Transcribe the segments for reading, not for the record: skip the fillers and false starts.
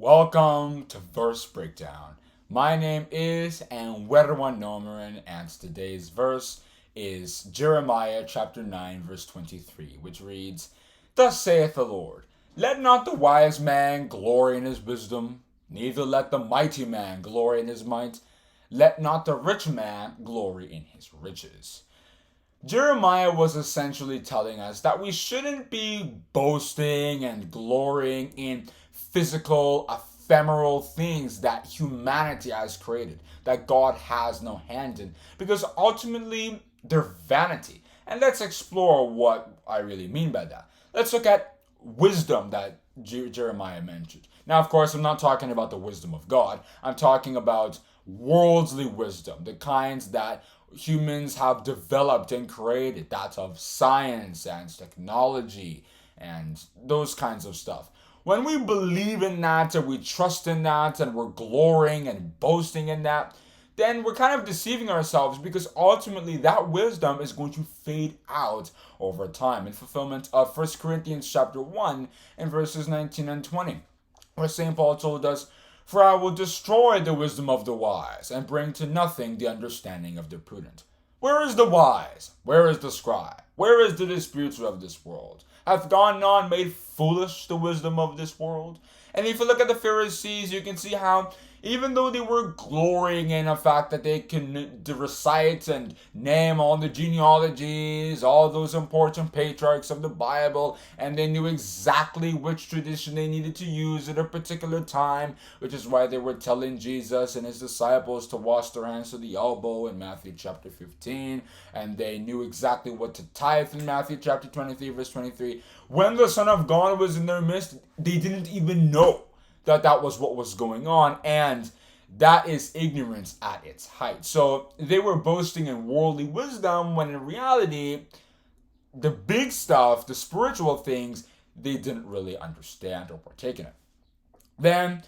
Welcome to Verse Breakdown. My name is Ewaenruwa Nomaren, and today's verse is Jeremiah chapter 9, verse 23, which reads, Thus saith the Lord, Let not the wise man glory in his wisdom, neither let the mighty man glory in his might, let not the rich man glory in his riches. Jeremiah was essentially telling us that we shouldn't be boasting and glorying in physical, ephemeral things that humanity has created, that God has no hand in, because ultimately they're vanity. And let's explore what I really mean by that. Let's look at wisdom that Jeremiah mentioned. Now, of course, I'm not talking about the wisdom of God, I'm talking about worldly wisdom, the kinds that humans have developed and created, that of science and technology and those kinds of stuff. When we believe in that and we trust in that and we're glorying and boasting in that, then we're kind of deceiving ourselves, because ultimately that wisdom is going to fade out over time in fulfillment of 1 Corinthians chapter 1 and verses 19 and 20, where St. Paul told us, For I will destroy the wisdom of the wise and bring to nothing the understanding of the prudent. Where is the wise? Where is the scribe? Where is the disputer of this world? Hath God not made foolish the wisdom of this world? And if you look at the Pharisees, you can see how, even though they were glorying in the fact that they can recite and name all the genealogies, all those important patriarchs of the Bible, and they knew exactly which tradition they needed to use at a particular time, which is why they were telling Jesus and his disciples to wash their hands to the elbow in Matthew chapter 15, and they knew exactly what to tithe in Matthew chapter 23, verse 23. When the Son of God was in their midst, they didn't even know that was what was going on, and that is ignorance at its height. So they were boasting in worldly wisdom, when in reality the big stuff, the spiritual things, they didn't really understand or partake in it. Then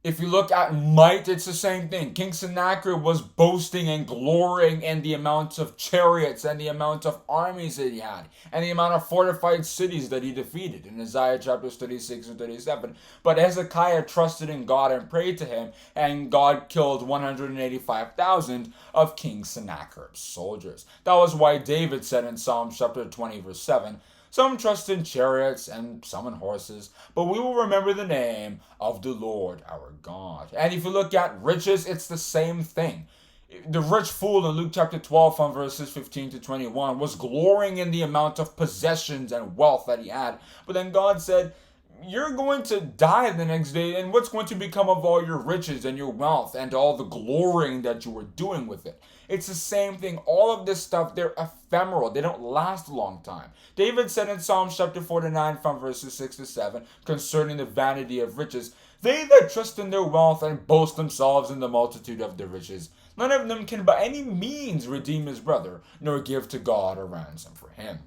if you look at might, it's the same thing. King Sennacherib was boasting and glorying in the amount of chariots and the amount of armies that he had, and the amount of fortified cities that he defeated in Isaiah chapters 36 and 37. But Hezekiah trusted in God and prayed to him, and God killed 185,000 of King Sennacherib's soldiers. That was why David said in Psalm chapter 20, verse 7, Some trust in chariots and some in horses, but we will remember the name of the Lord our God. And if you look at riches, it's the same thing. The rich fool in Luke chapter 12 from verses 15 to 21 was glorying in the amount of possessions and wealth that he had. But then God said, you're going to die the next day, and what's going to become of all your riches and your wealth and all the glorying that you were doing with it? It's the same thing. All of this stuff, they're ephemeral. They don't last a long time. David said in Psalm chapter 49 from verses 6 to 7 concerning the vanity of riches, They that trust in their wealth and boast themselves in the multitude of their riches, none of them can by any means redeem his brother, nor give to God a ransom for him.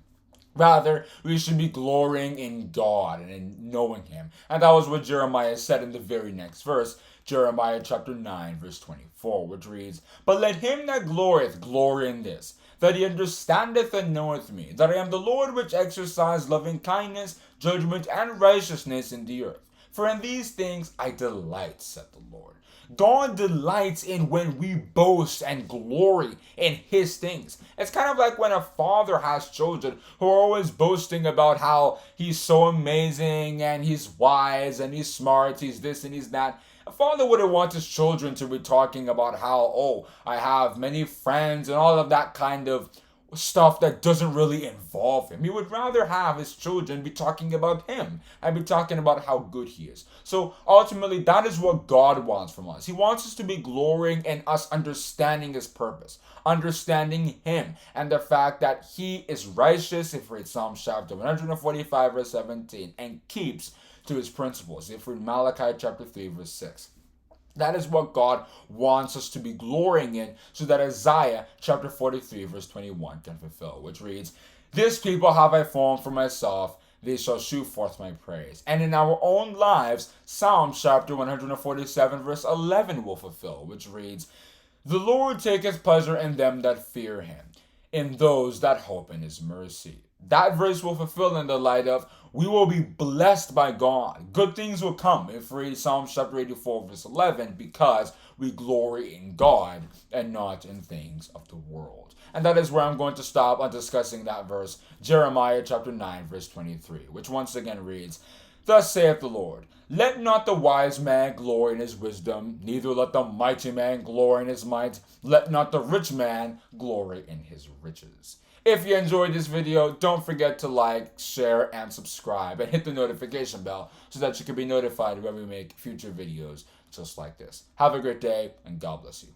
Rather, we should be glorying in God and in knowing him. And that was what Jeremiah said in the very next verse, Jeremiah chapter 9, verse 24, which reads, But let him that glorieth glory in this, that he understandeth and knoweth me, that I am the Lord which exercise loving kindness, judgment, and righteousness in the earth. For in these things I delight, said the Lord. God delights in when we boast and glory in his things. It's kind of like when a father has children who are always boasting about how he's so amazing and he's wise and he's smart, he's this and he's that. A father wouldn't want his children to be talking about how, oh, I have many friends and all of that kind of stuff that doesn't really involve him. He would rather have his children be talking about him and be talking about how good he is. So ultimately, that is what God wants from us. He wants us to be glorying in us understanding his purpose, understanding him, and the fact that he is righteous, if we read Psalm chapter 145 verse 17, and keeps to his principles, if we read Malachi chapter 3 verse 6. That is what God wants us to be glorying in, so that Isaiah chapter 43 verse 21 can fulfill, which reads, This people have I formed for myself, they shall shew forth my praise. And in our own lives, Psalm chapter 147 verse 11 will fulfill, which reads, The Lord taketh pleasure in them that fear him, in those that hope in his mercy. That verse will fulfill in the light of We will be blessed by God. Good things will come if we read Psalms chapter 84, verse 11, because we glory in God and not in things of the world. And that is where I'm going to stop on discussing that verse, Jeremiah chapter 9, verse 23, which once again reads, Thus saith the Lord, Let not the wise man glory in his wisdom, neither let the mighty man glory in his might, let not the rich man glory in his riches. If you enjoyed this video, don't forget to like, share, and subscribe, and hit the notification bell so that you can be notified when we make future videos just like this. Have a great day, and God bless you.